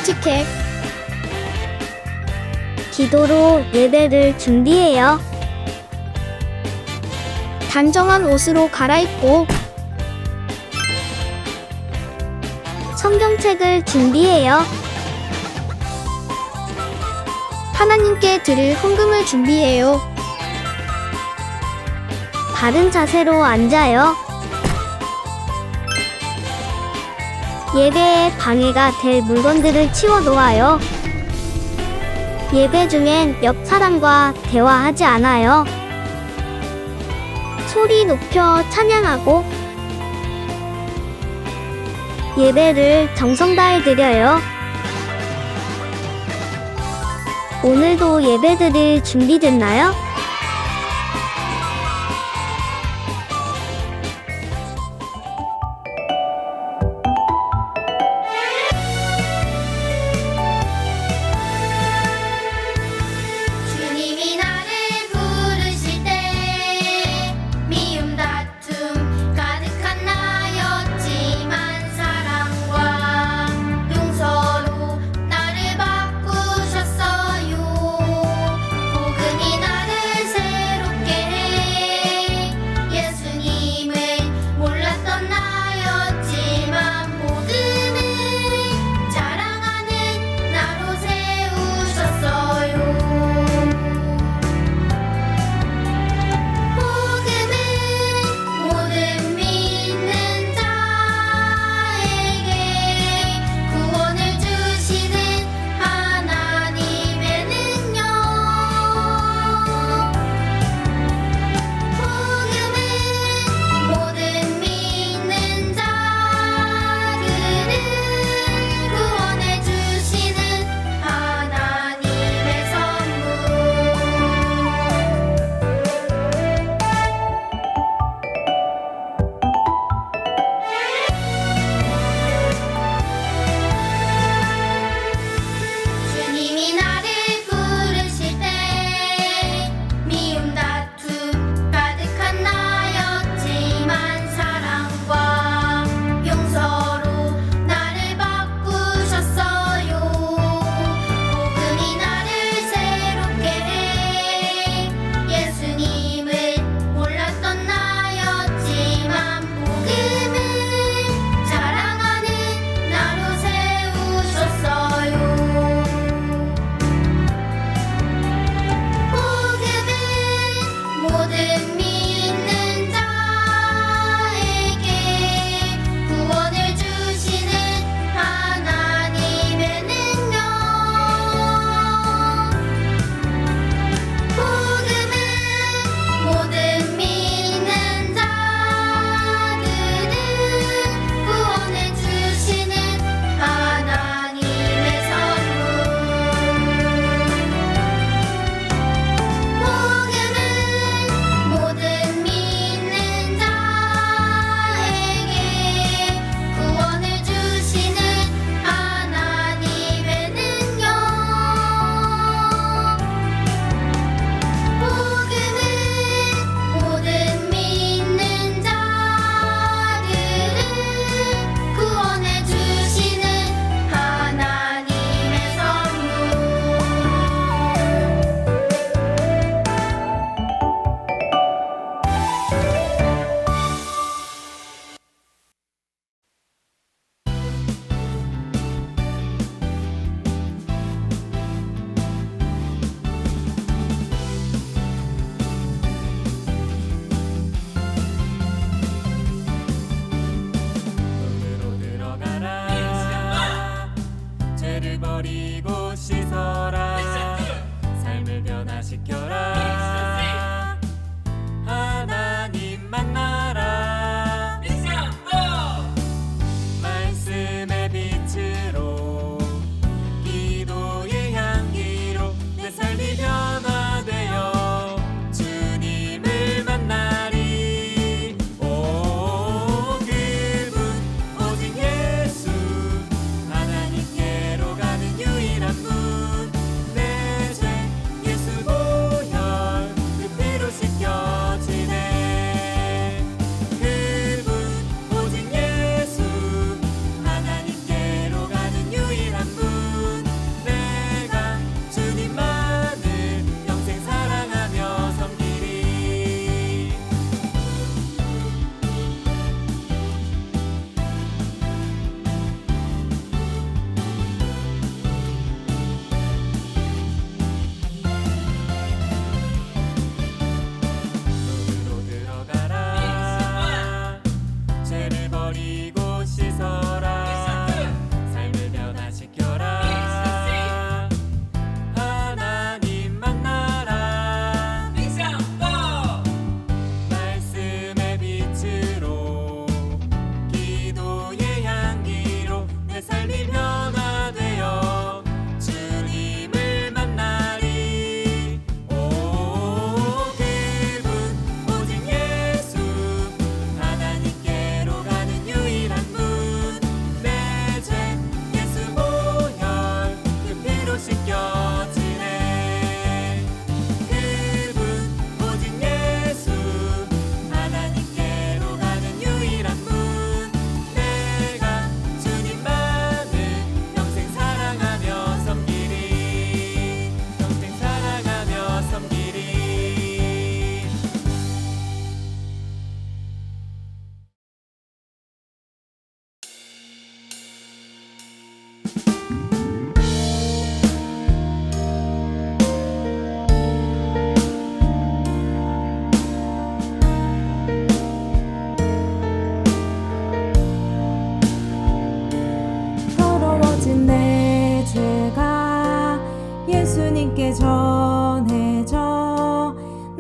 솔직해. 기도로 예배를 준비해요. 단정한 옷으로 갈아입고 성경책을 준비해요. 하나님께 드릴 헌금을 준비해요. 바른 자세로 앉아요. 예배에 방해가 될 물건들을 치워 놓아요. 예배 중엔 옆 사람과 대화하지 않아요. 소리 높여 찬양하고 예배를 정성 다해 드려요. 오늘도 예배드릴 준비됐나요? 주님이 나를 부르실 때 미움 다툼 가득한 나였지만 사랑과 용서로 나를 바꾸셨어요. 복음이 나를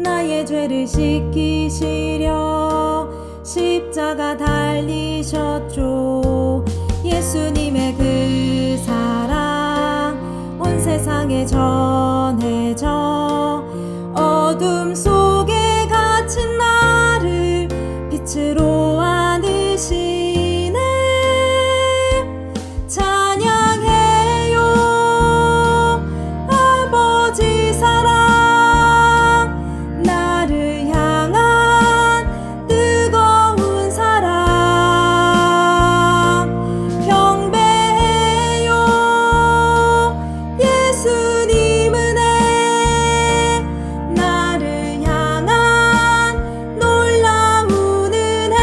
나의 죄를 씻기시려 십자가 달리셨죠. 예수님의 그 사랑 온 세상에 전해져 어둠 속에 갇힌 나를 빛으로 안으시네. 찬양해요 아버지 사랑, 나를 향한 뜨거운 사랑. 경배해요 예수님 은혜, 나를 향한 놀라운 은혜.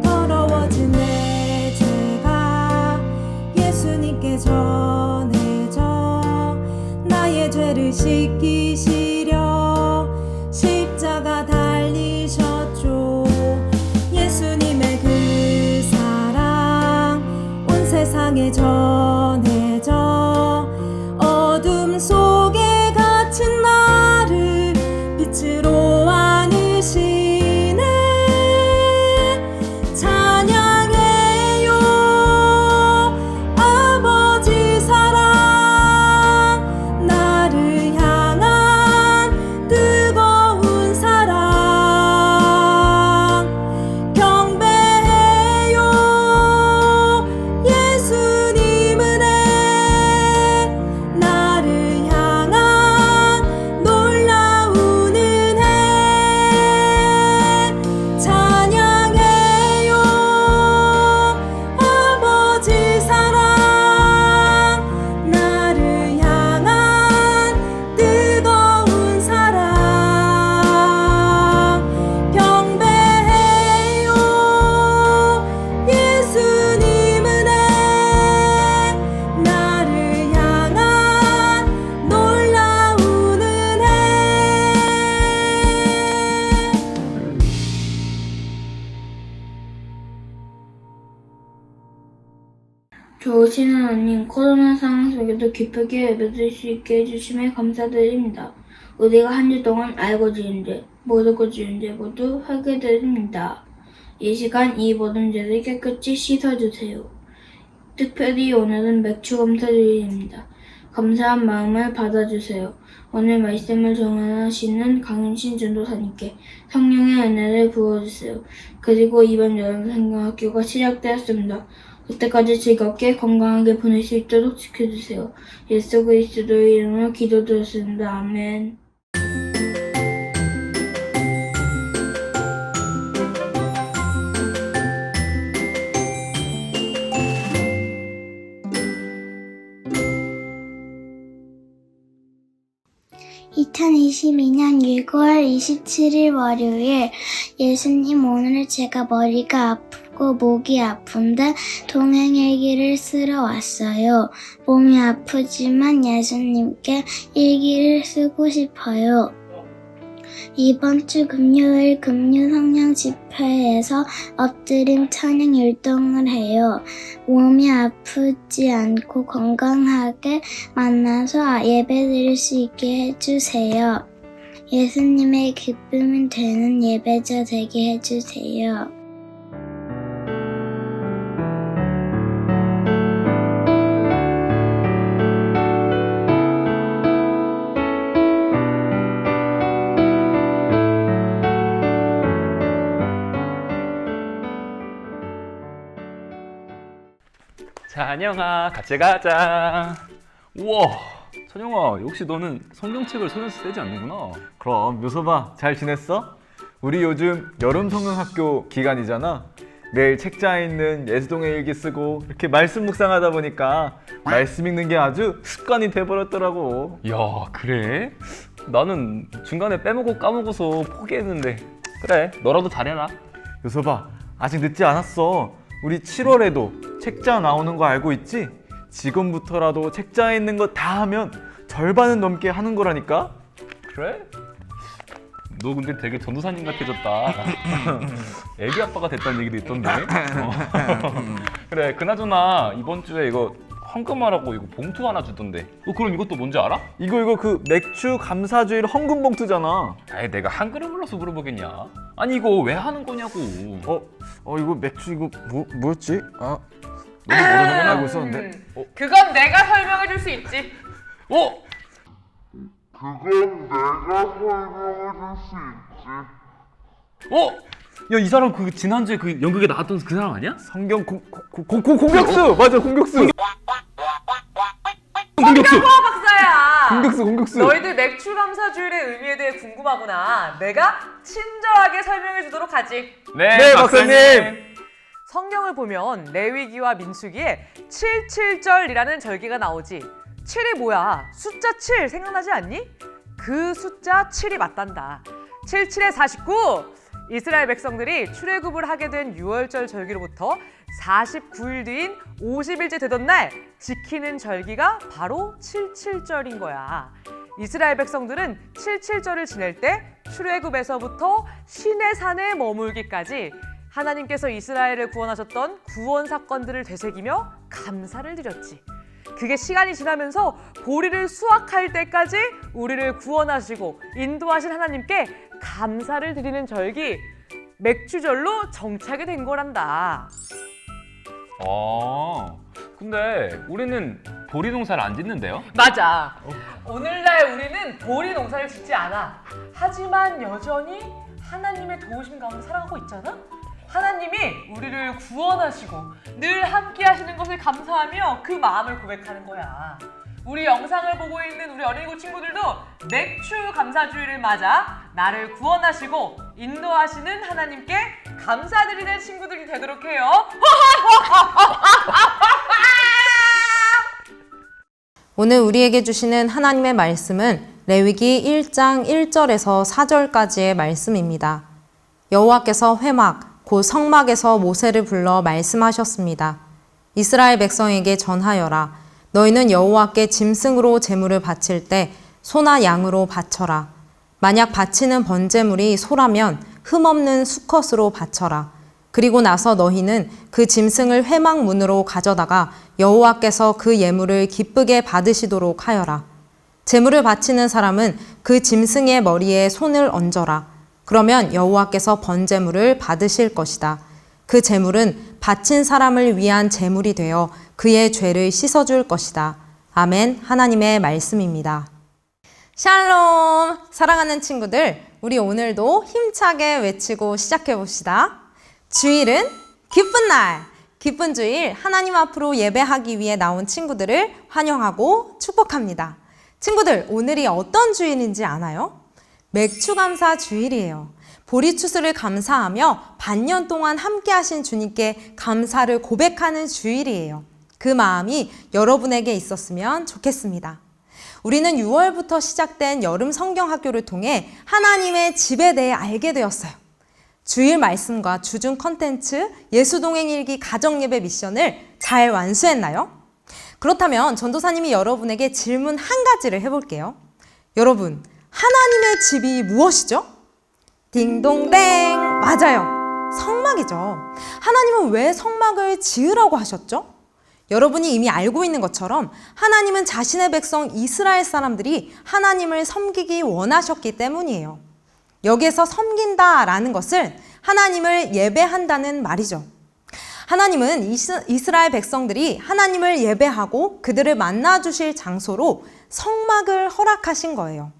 더러워진 내 죄가 예수님께 전해져 나의 죄를 씻기시려 십자가 달리셨죠. 예수님의 그 사랑 온 세상에 전해져 어둠 속에 갇힌 나를 빛으로 안으시네. 찬양해요 아버지 사랑, 나를 향한 뜨거운 사랑. 경배해요 예수님 은혜, 나를 향한 놀라운 은혜. 찬양해요 아버지 사랑, 나를 향한 뜨거운 사랑. 경배해요 예수님 은혜, 나를 향한 놀라운 은혜. 좋으신 하나님, 코로나 상황 속에도 기쁘게 예배드릴 수 있게 해주심에 감사드립니다. 우리가 한 주 동안 알고 지은 죄, 모르고 지은 죄 모두 회개드립니다. 이 시간 이 모든 죄를 깨끗이 씻어주세요. 특별히 오늘은 맥주 검사주일입니다. 감사한 마음을 받아주세요. 오늘 말씀을 정하시는 강윤신 전도사님께 성령의 은혜를 부어주세요. 그리고 이번 여름 성경학교가 시작되었습니다. 그때까지 즐겁게 건강하게 보낼 수 있도록 지켜주세요. 예수 그리스도의 이름으로 기도드렸습니다. 아멘. (2022년 6월 27일) 월요일. 예수님, 오늘 제가 머리가 아프고 목이 아픈데 동행일기를 쓰러 왔어요. 몸이 아프지만 예수님께 일기를 쓰고 싶어요. 이번 주 금요일 금요 성령 집회에서 엎드림 찬양 율동을 해요. 몸이 아프지 않고 건강하게 만나서 예배드릴 수 있게 해주세요. 예수님의 기쁨이 되는 예배자 되게 해주세요. 찬영아, 같이 가자. 우와, 찬영아, 역시 너는 성경책을 손에서 떼지 않는구나. 그럼 묘소봐, 잘 지냈어? 우리 요즘 여름 성경학교 기간이잖아. 매일 책장에 있는 예수동의 일기 쓰고 이렇게 말씀 묵상하다 보니까 말씀 읽는 게 아주 습관이 돼버렸더라고. 야, 그래? 나는 중간에 빼먹고 까먹어서 포기했는데. 그래, 너라도 잘해라. 묘소봐, 아직 늦지 않았어. 우리 7월에도 책자 나오는 거 알고 있지? 지금부터라도 책자에 있는 거 다 하면 절반은 넘게 하는 거라니까? 그래? 너 근데 되게 전도사님 같아졌다. 애기 아빠가 됐다는 얘기도 있던데. 그래, 그나저나 이번 주에 이거 황금하라고 이거 봉투 하나 주던데. 그럼 이것도 뭔지 알아? 이거 그 맥주 감사주일 헌금 봉투잖아. 아이, 내가 한글을 몰라서 물어보겠냐? 아니 이거 왜 하는 거냐고. 이거 맥주 이거 뭐였지? 아, 너도 모르는구나. 알고 있었는데. 그건 내가 설명해 줄 수 있지. 야, 이 사람 그 지난주에 그 연극에 나왔던 그 사람 아니야? 성경 공격수 맞아, 공격수. 공격수. 박사야. 공격수. 너희들 맥주 감사주일의 의미에 대해 궁금하구나. 내가 친절하게 설명해 주도록 하지. 네, 박사님. 성경을 보면 레위기와 민수기에 77절이라는 절기가 나오지. 7이 뭐야? 숫자 7 생각나지 않니? 그 숫자 7이 맞단다. 77에 49. 이스라엘 백성들이 출애굽을 하게 된 6월절 절기로부터 49일 뒤인 50일째 되던 날 지키는 절기가 바로 77절인 거야. 이스라엘 백성들은 77절을 지낼 때 출애굽에서부터 시내산에 머물기까지 하나님께서 이스라엘을 구원하셨던 구원 사건들을 되새기며 감사를 드렸지. 그게 시간이 지나면서 보리를 수확할 때까지 우리를 구원하시고 인도하신 하나님께 감사를 드리는 절기 맥주절로 정착이 된 거란다. 근데 우리는 보리 농사를 안 짓는데요? 맞아. 오늘날 우리는 보리 농사를 짓지 않아. 하지만 여전히 하나님의 도우심 가운데 살아가고 있잖아. 하나님이 우리를 구원하시고 늘 함께 하시는 것을 감사하며 그 마음을 고백하는 거야. 우리 영상을 보고 있는 우리 어린이국 친구들도 맥주 감사주일을 맞아 나를 구원하시고 인도하시는 하나님께 감사드리는 친구들이 되도록 해요. 오늘 우리에게 주시는 하나님의 말씀은 레위기 1장 1절에서 4절까지의 말씀입니다. 여호와께서 회막, 곧 성막에서 모세를 불러 말씀하셨습니다. 이스라엘 백성에게 전하여라. 너희는 여호와께 짐승으로 제물을 바칠 때 소나 양으로 바쳐라. 만약 바치는 번제물이 소라면 흠없는 수컷으로 바쳐라. 그리고 나서 너희는 그 짐승을 회막 문으로 가져다가 여호와께서 그 예물을 기쁘게 받으시도록 하여라. 제물을 바치는 사람은 그 짐승의 머리에 손을 얹어라. 그러면 여호와께서 번제물을 받으실 것이다. 그 제물은 바친 사람을 위한 제물이 되어 그의 죄를 씻어줄 것이다. 아멘. 하나님의 말씀입니다. 샬롬! 사랑하는 친구들, 우리 오늘도 힘차게 외치고 시작해 봅시다. 주일은 기쁜 날! 기쁜 주일 하나님 앞으로 예배하기 위해 나온 친구들을 환영하고 축복합니다. 친구들, 오늘이 어떤 주일인지 아나요? 맥주감사 주일이에요. 보리추수를 감사하며 반년 동안 함께 하신 주님께 감사를 고백하는 주일이에요. 그 마음이 여러분에게 있었으면 좋겠습니다. 우리는 6월부터 시작된 여름 성경학교를 통해 하나님의 집에 대해 알게 되었어요. 주일 말씀과 주중 컨텐츠, 예수동행일기 가정예배 미션을 잘 완수했나요? 그렇다면 전도사님이 여러분에게 질문 한 가지를 해볼게요. 여러분, 하나님의 집이 무엇이죠? 딩동댕! 맞아요. 성막이죠. 하나님은 왜 성막을 지으라고 하셨죠? 여러분이 이미 알고 있는 것처럼 하나님은 자신의 백성 이스라엘 사람들이 하나님을 섬기기 원하셨기 때문이에요. 여기에서 섬긴다라는 것은 하나님을 예배한다는 말이죠. 하나님은 이스라엘 백성들이 하나님을 예배하고 그들을 만나주실 장소로 성막을 허락하신 거예요.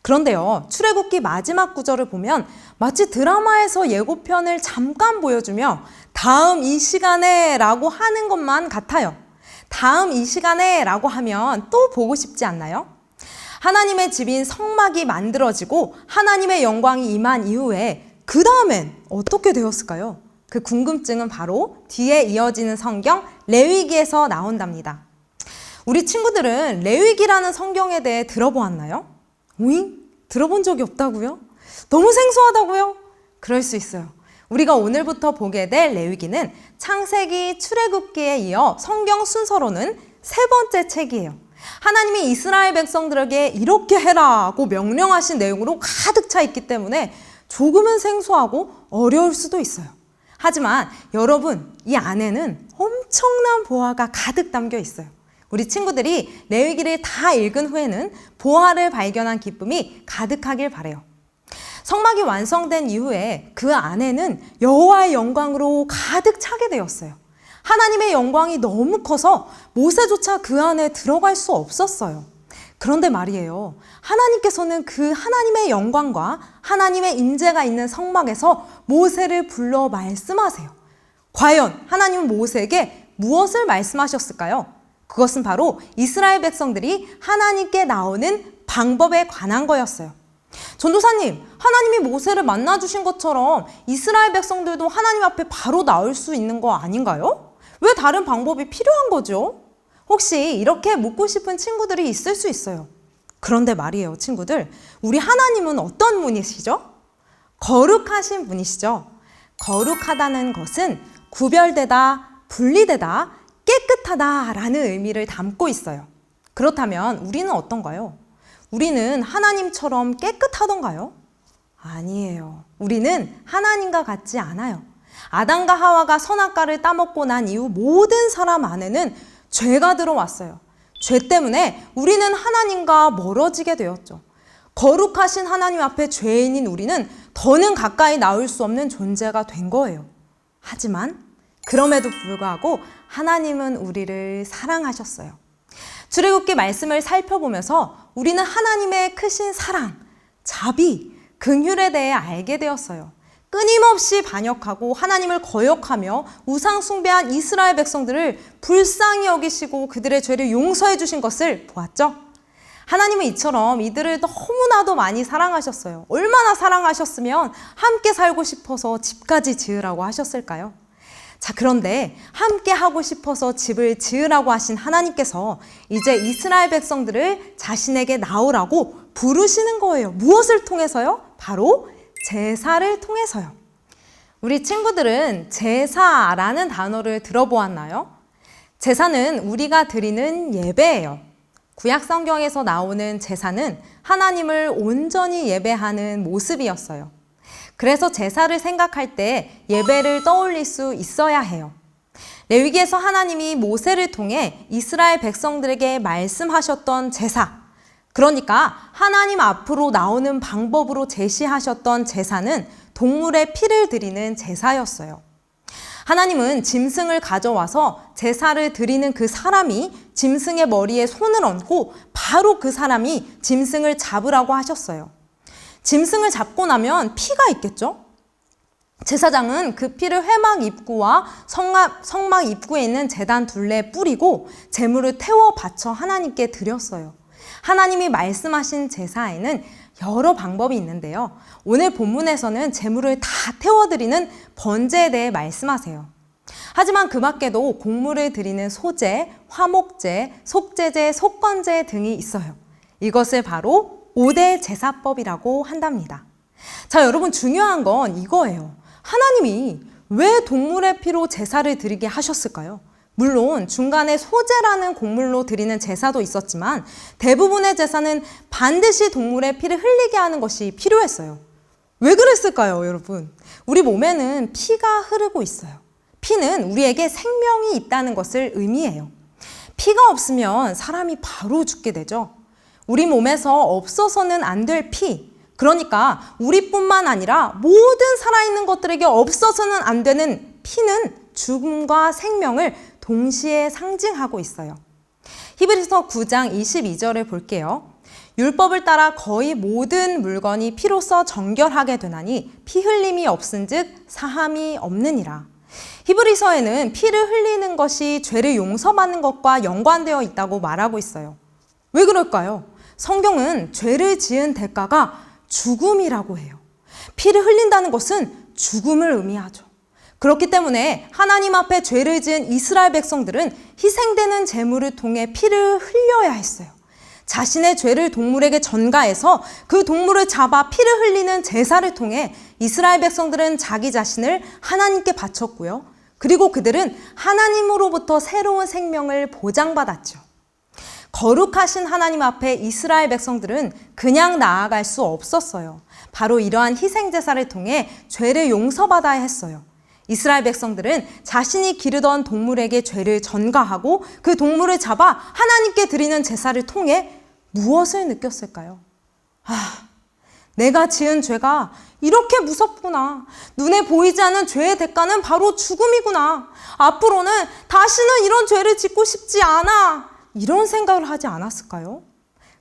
그런데요, 출애굽기 마지막 구절을 보면 마치 드라마에서 예고편을 잠깐 보여주며 다음 이 시간에 라고 하는 것만 같아요. 다음 이 시간에 라고 하면 또 보고 싶지 않나요? 하나님의 집인 성막이 만들어지고 하나님의 영광이 임한 이후에 그 다음엔 어떻게 되었을까요? 그 궁금증은 바로 뒤에 이어지는 성경 레위기에서 나온답니다. 우리 친구들은 레위기라는 성경에 대해 들어보았나요? 오잉? 들어본 적이 없다고요? 너무 생소하다고요? 그럴 수 있어요. 우리가 오늘부터 보게 될 레위기는 창세기, 출애굽기에 이어 성경 순서로는 세 번째 책이에요. 하나님이 이스라엘 백성들에게 이렇게 해라고 명령하신 내용으로 가득 차 있기 때문에 조금은 생소하고 어려울 수도 있어요. 하지만 여러분, 이 안에는 엄청난 보화가 가득 담겨 있어요. 우리 친구들이 레위기를 다 읽은 후에는 보화를 발견한 기쁨이 가득하길 바래요. 성막이 완성된 이후에 그 안에는 여호와의 영광으로 가득 차게 되었어요. 하나님의 영광이 너무 커서 모세조차 그 안에 들어갈 수 없었어요. 그런데 말이에요. 하나님께서는 그 하나님의 영광과 하나님의 임재가 있는 성막에서 모세를 불러 말씀하세요. 과연 하나님은 모세에게 무엇을 말씀하셨을까요? 그것은 바로 이스라엘 백성들이 하나님께 나오는 방법에 관한 거였어요. 전도사님, 하나님이 모세를 만나주신 것처럼 이스라엘 백성들도 하나님 앞에 바로 나올 수 있는 거 아닌가요? 왜 다른 방법이 필요한 거죠? 혹시 이렇게 묻고 싶은 친구들이 있을 수 있어요. 그런데 말이에요, 친구들. 우리 하나님은 어떤 분이시죠? 거룩하신 분이시죠. 거룩하다는 것은 구별되다, 분리되다, 깨끗하다라는 의미를 담고 있어요. 그렇다면 우리는 어떤가요? 우리는 하나님처럼 깨끗하던가요? 아니에요. 우리는 하나님과 같지 않아요. 아담과 하와가 선악과를 따먹고 난 이후 모든 사람 안에는 죄가 들어왔어요. 죄 때문에 우리는 하나님과 멀어지게 되었죠. 거룩하신 하나님 앞에 죄인인 우리는 더는 가까이 나올 수 없는 존재가 된 거예요. 하지만 그럼에도 불구하고 하나님은 우리를 사랑하셨어요. 출애굽기 말씀을 살펴보면서 우리는 하나님의 크신 사랑, 자비, 긍휼에 대해 알게 되었어요. 끊임없이 반역하고 하나님을 거역하며 우상 숭배한 이스라엘 백성들을 불쌍히 여기시고 그들의 죄를 용서해 주신 것을 보았죠. 하나님은 이처럼 이들을 너무나도 많이 사랑하셨어요. 얼마나 사랑하셨으면 함께 살고 싶어서 집까지 지으라고 하셨을까요? 자, 그런데 함께 하고 싶어서 집을 지으라고 하신 하나님께서 이제 이스라엘 백성들을 자신에게 나오라고 부르시는 거예요. 무엇을 통해서요? 바로 제사를 통해서요. 우리 친구들은 제사라는 단어를 들어보았나요? 제사는 우리가 드리는 예배예요. 구약 성경에서 나오는 제사는 하나님을 온전히 예배하는 모습이었어요. 그래서 제사를 생각할 때 예배를 떠올릴 수 있어야 해요. 레위기에서 하나님이 모세를 통해 이스라엘 백성들에게 말씀하셨던 제사, 그러니까 하나님 앞으로 나오는 방법으로 제시하셨던 제사는 동물의 피를 드리는 제사였어요. 하나님은 짐승을 가져와서 제사를 드리는 그 사람이 짐승의 머리에 손을 얹고 바로 그 사람이 짐승을 잡으라고 하셨어요. 짐승을 잡고 나면 피가 있겠죠? 제사장은 그 피를 회막 입구와 성막 입구에 있는 제단 둘레에 뿌리고 제물을 태워 바쳐 하나님께 드렸어요. 하나님이 말씀하신 제사에는 여러 방법이 있는데요. 오늘 본문에서는 제물을 다 태워드리는 번제에 대해 말씀하세요. 하지만 그 밖에도 곡물을 드리는 소제, 화목제, 속제제, 속건제 등이 있어요. 이것을 바로 5대 제사법이라고 한답니다. 자, 여러분, 중요한 건 이거예요. 하나님이 왜 동물의 피로 제사를 드리게 하셨을까요? 물론 중간에 소제라는 곡물로 드리는 제사도 있었지만 대부분의 제사는 반드시 동물의 피를 흘리게 하는 것이 필요했어요. 왜 그랬을까요, 여러분? 우리 몸에는 피가 흐르고 있어요. 피는 우리에게 생명이 있다는 것을 의미해요. 피가 없으면 사람이 바로 죽게 되죠. 우리 몸에서 없어서는 안 될 피, 그러니까 우리뿐만 아니라 모든 살아있는 것들에게 없어서는 안 되는 피는 죽음과 생명을 동시에 상징하고 있어요. 히브리서 9장 22절을 볼게요. 율법을 따라 거의 모든 물건이 피로써 정결하게 되나니 피 흘림이 없은즉 사함이 없느니라. 히브리서에는 피를 흘리는 것이 죄를 용서받는 것과 연관되어 있다고 말하고 있어요. 왜 그럴까요? 성경은 죄를 지은 대가가 죽음이라고 해요. 피를 흘린다는 것은 죽음을 의미하죠. 그렇기 때문에 하나님 앞에 죄를 지은 이스라엘 백성들은 희생되는 제물을 통해 피를 흘려야 했어요. 자신의 죄를 동물에게 전가해서 그 동물을 잡아 피를 흘리는 제사를 통해 이스라엘 백성들은 자기 자신을 하나님께 바쳤고요. 그리고 그들은 하나님으로부터 새로운 생명을 보장받았죠. 거룩하신 하나님 앞에 이스라엘 백성들은 그냥 나아갈 수 없었어요. 바로 이러한 희생 제사를 통해 죄를 용서받아야 했어요. 이스라엘 백성들은 자신이 기르던 동물에게 죄를 전가하고 그 동물을 잡아 하나님께 드리는 제사를 통해 무엇을 느꼈을까요? 내가 지은 죄가 이렇게 무섭구나. 눈에 보이지 않는 죄의 대가는 바로 죽음이구나. 앞으로는 다시는 이런 죄를 짓고 싶지 않아. 이런 생각을 하지 않았을까요?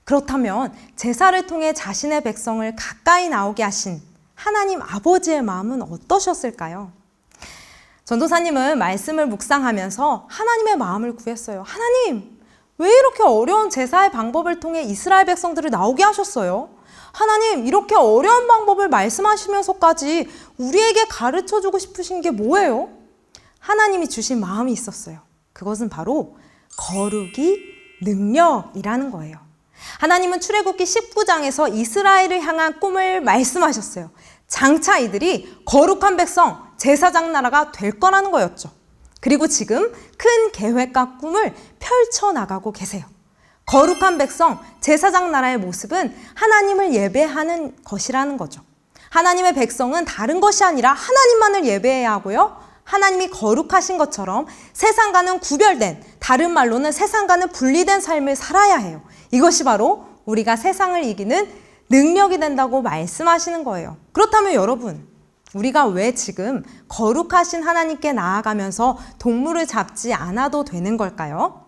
그렇다면 제사를 통해 자신의 백성을 가까이 나오게 하신 하나님 아버지의 마음은 어떠셨을까요? 전도사님은 말씀을 묵상하면서 하나님의 마음을 구했어요. 하나님, 왜 이렇게 어려운 제사의 방법을 통해 이스라엘 백성들을 나오게 하셨어요? 하나님, 이렇게 어려운 방법을 말씀하시면서까지 우리에게 가르쳐주고 싶으신 게 뭐예요? 하나님이 주신 마음이 있었어요. 그것은 바로 거룩이 능력이라는 거예요. 하나님은 출애굽기 19장에서 이스라엘을 향한 꿈을 말씀하셨어요. 장차 이들이 거룩한 백성, 제사장 나라가 될 거라는 거였죠. 그리고 지금 큰 계획과 꿈을 펼쳐나가고 계세요. 거룩한 백성, 제사장 나라의 모습은 하나님을 예배하는 것이라는 거죠. 하나님의 백성은 다른 것이 아니라 하나님만을 예배해야 하고요. 하나님이 거룩하신 것처럼 세상과는 구별된, 다른 말로는 세상과는 분리된 삶을 살아야 해요. 이것이 바로 우리가 세상을 이기는 능력이 된다고 말씀하시는 거예요. 그렇다면 여러분, 우리가 왜 지금 거룩하신 하나님께 나아가면서 동물을 잡지 않아도 되는 걸까요?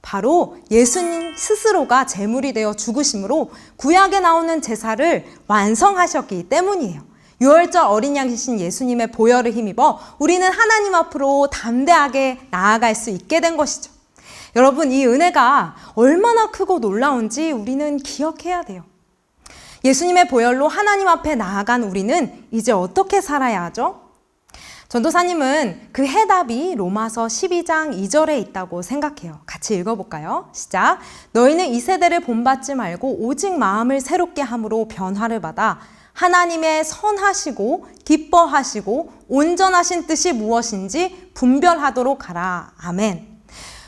바로 예수님 스스로가 제물이 되어 죽으심으로 구약에 나오는 제사를 완성하셨기 때문이에요. 유월절 어린 양이신 예수님의 보혈을 힘입어 우리는 하나님 앞으로 담대하게 나아갈 수 있게 된 것이죠. 여러분, 이 은혜가 얼마나 크고 놀라운지 우리는 기억해야 돼요. 예수님의 보혈로 하나님 앞에 나아간 우리는 이제 어떻게 살아야 하죠? 전도사님은 그 해답이 로마서 12장 2절에 있다고 생각해요. 같이 읽어볼까요? 시작. 너희는 이 세대를 본받지 말고 오직 마음을 새롭게 함으로 변화를 받아 하나님의 선하시고 기뻐하시고 온전하신 뜻이 무엇인지 분별하도록 하라. 아멘.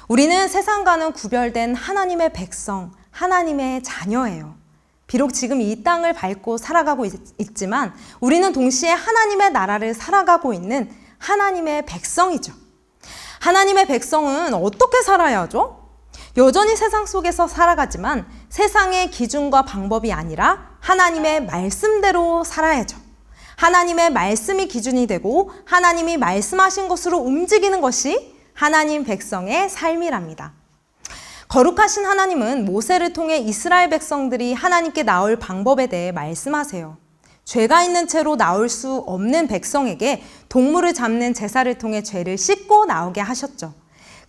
우리는 세상과는 구별된 하나님의 백성, 하나님의 자녀예요. 비록 지금 이 땅을 밟고 살아가고 있지만 우리는 동시에 하나님의 나라를 살아가고 있는 하나님의 백성이죠. 하나님의 백성은 어떻게 살아야 하죠? 여전히 세상 속에서 살아가지만 세상의 기준과 방법이 아니라 하나님의 말씀대로 살아야죠. 하나님의 말씀이 기준이 되고 하나님이 말씀하신 것으로 움직이는 것이 하나님 백성의 삶이랍니다. 거룩하신 하나님은 모세를 통해 이스라엘 백성들이 하나님께 나올 방법에 대해 말씀하세요. 죄가 있는 채로 나올 수 없는 백성에게 동물을 잡는 제사를 통해 죄를 씻고 나오게 하셨죠.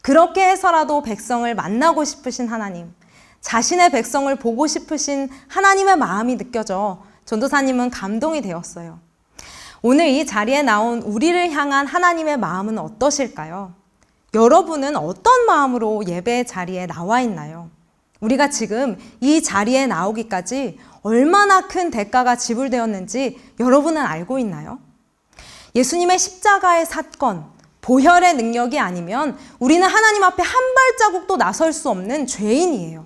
그렇게 해서라도 백성을 만나고 싶으신 하나님, 자신의 백성을 보고 싶으신 하나님의 마음이 느껴져 전도사님은 감동이 되었어요. 오늘 이 자리에 나온 우리를 향한 하나님의 마음은 어떠실까요? 여러분은 어떤 마음으로 예배 자리에 나와 있나요? 우리가 지금 이 자리에 나오기까지 얼마나 큰 대가가 지불되었는지 여러분은 알고 있나요? 예수님의 십자가의 사건, 보혈의 능력이 아니면 우리는 하나님 앞에 한 발자국도 나설 수 없는 죄인이에요.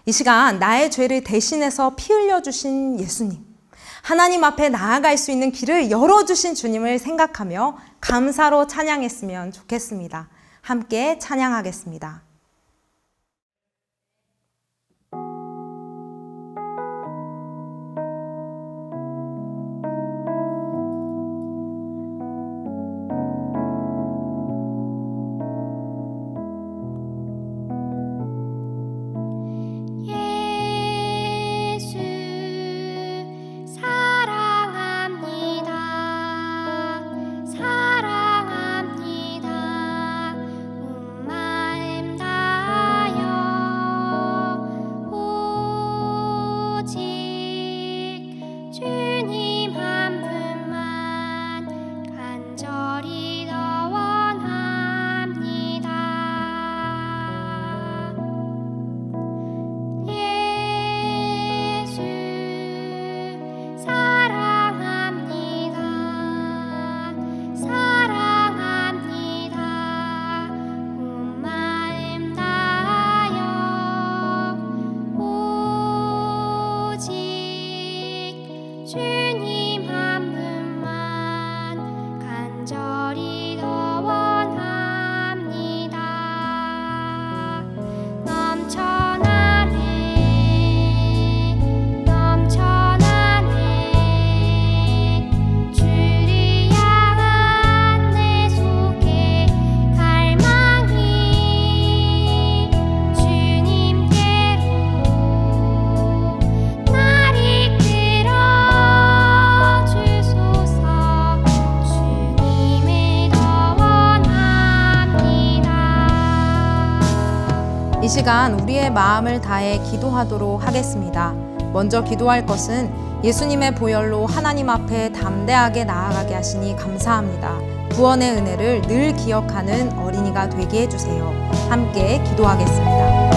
이 시간 나의 죄를 대신해서 피 흘려주신 예수님, 하나님 앞에 나아갈 수 있는 길을 열어주신 주님을 생각하며 감사로 찬양했으면 좋겠습니다. 함께 찬양하겠습니다. 사랑합니다. 온 마음 다 시간 우리의 마음을 다해 기도하도록 하겠습니다. 먼저 기도할 것은 예수님의 보혈로 하나님 앞에 담대하게 나아가게 하시니 감사합니다. 구원의 은혜를 늘 기억하는 어린이가 되게 해주세요. 함께 기도하겠습니다.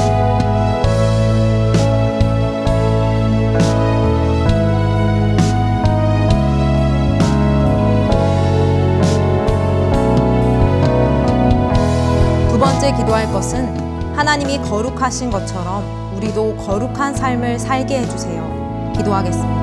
두 번째 기도할 것은 하나님이 거룩하신 것처럼 우리도 거룩한 삶을 살게 해주세요. 기도하겠습니다.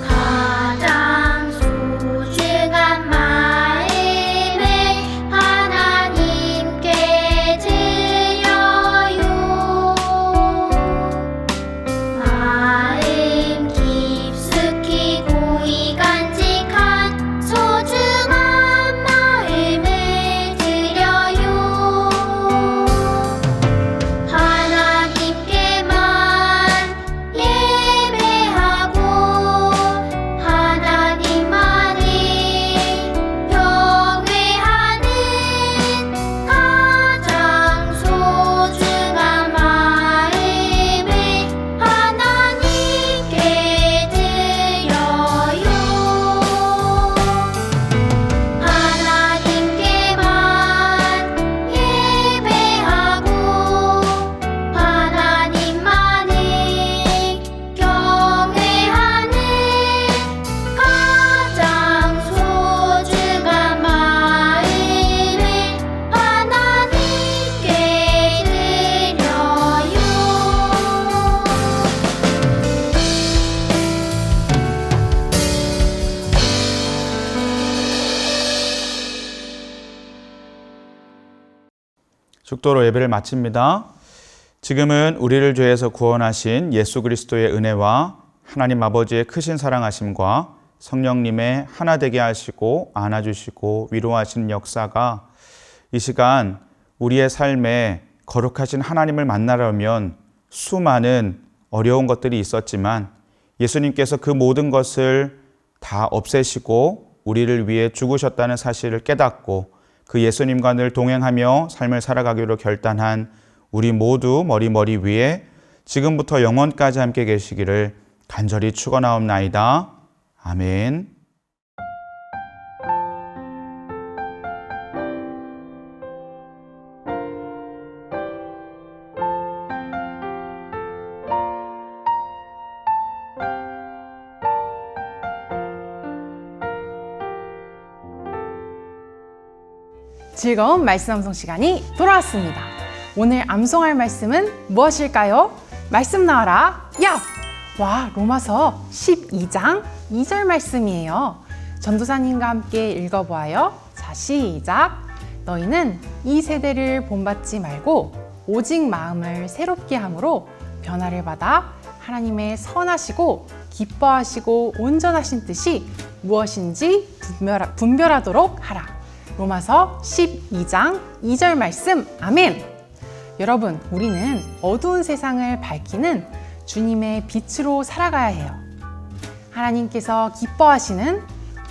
가장 소중한 마음을 하나님께 드려요. 마음 깊숙이 고이 간직한 소중한 마음을 드려요. 하나님께만 예배하고 하나님만을 경외하는 가장 소중한 마음을 하나님께 드려요. 하나님께만 예배하고 하나님만을 경외하는 가장 소중한 마음을 하나님께 드려요. 축도로 예배를 마칩니다. 지금은 우리를 죄에서 구원하신 예수 그리스도의 은혜와 하나님 아버지의 크신 사랑하심과 성령님의 하나 되게 하시고 안아주시고 위로하시는 역사가 이 시간 우리의 삶에 거룩하신 하나님을 만나려면 수많은 어려운 것들이 있었지만 예수님께서 그 모든 것을 다 없애시고 우리를 위해 죽으셨다는 사실을 깨닫고 그 예수님과 늘 동행하며 삶을 살아가기로 결단한 우리 모두 머리 위에 지금부터 영원까지 함께 계시기를 간절히 축원하옵나이다. 아멘. 즐거운 말씀 암송 시간이 돌아왔습니다. 오늘 암송할 말씀은 무엇일까요? 말씀 나와라. 야! 와, 로마서 12장 2절 말씀이에요. 전도사님과 함께 읽어보아요. 자, 시작. 너희는 이 세대를 본받지 말고 오직 마음을 새롭게 함으로 변화를 받아 하나님의 선하시고 기뻐하시고 온전하신 뜻이 무엇인지 분별하도록 하라. 로마서 12장 2절 말씀. 아멘. 여러분, 우리는 어두운 세상을 밝히는 주님의 빛으로 살아가야 해요. 하나님께서 기뻐하시는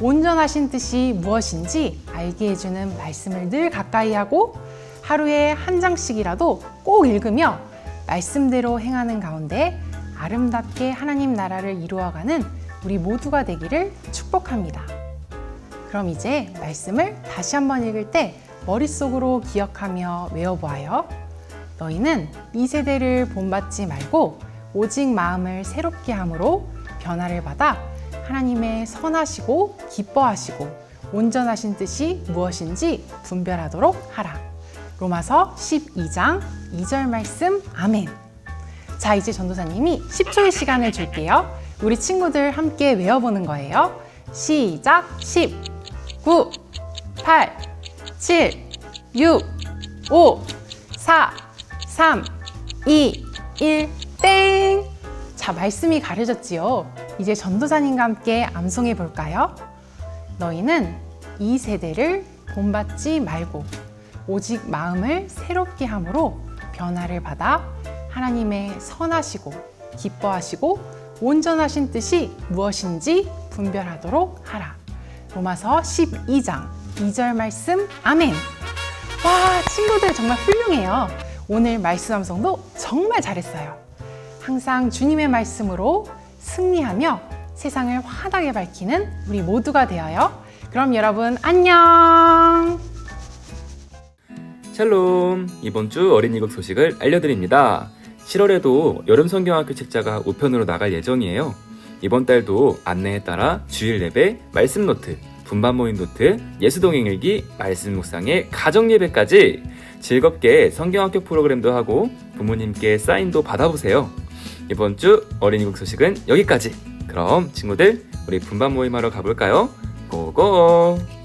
온전하신 뜻이 무엇인지 알게 해주는 말씀을 늘 가까이 하고 하루에 한 장씩이라도 꼭 읽으며 말씀대로 행하는 가운데 아름답게 하나님 나라를 이루어가는 우리 모두가 되기를 축복합니다. 그럼 이제 말씀을 다시 한번 읽을 때 머릿속으로 기억하며 외워보아요. 너희는 이 세대를 본받지 말고 오직 마음을 새롭게 함으로 변화를 받아 하나님의 선하시고 기뻐하시고 온전하신 뜻이 무엇인지 분별하도록 하라. 로마서 12장 2절 말씀. 아멘. 자, 이제 전도사님이 10초의 시간을 줄게요. 우리 친구들 함께 외워보는 거예요. 시작! 10, 9, 8, 7, 6, 5, 4, 3, 2, 1, 땡! 자, 말씀이 가려졌지요. 이제 전도사님과 함께 암송해 볼까요? 너희는 이 세대를 본받지 말고 오직 마음을 새롭게 함으로 변화를 받아 하나님의 선하시고 기뻐하시고 온전하신 뜻이 무엇인지 분별하도록 하라. 로마서 12장 2절 말씀 아멘. 와, 친구들 정말 훌륭해요. 오늘 말씀 암송도 정말 잘했어요. 항상 주님의 말씀으로 승리하며 세상을 환하게 밝히는 우리 모두가 되어요. 그럼 여러분 안녕. 샬롬! 이번 주 어린이국 소식을 알려드립니다. 7월에도 여름 성경학교 책자가 우편으로 나갈 예정이에요. 이번 달도 안내에 따라 주일 예배, 말씀 노트, 분반 모임 노트, 예수동행일기, 말씀 묵상의 가정 예배까지 즐겁게 성경학교 프로그램도 하고 부모님께 사인도 받아보세요. 이번 주 어린이국 소식은 여기까지. 그럼 친구들, 우리 분반 모임하러 가볼까요? 고고!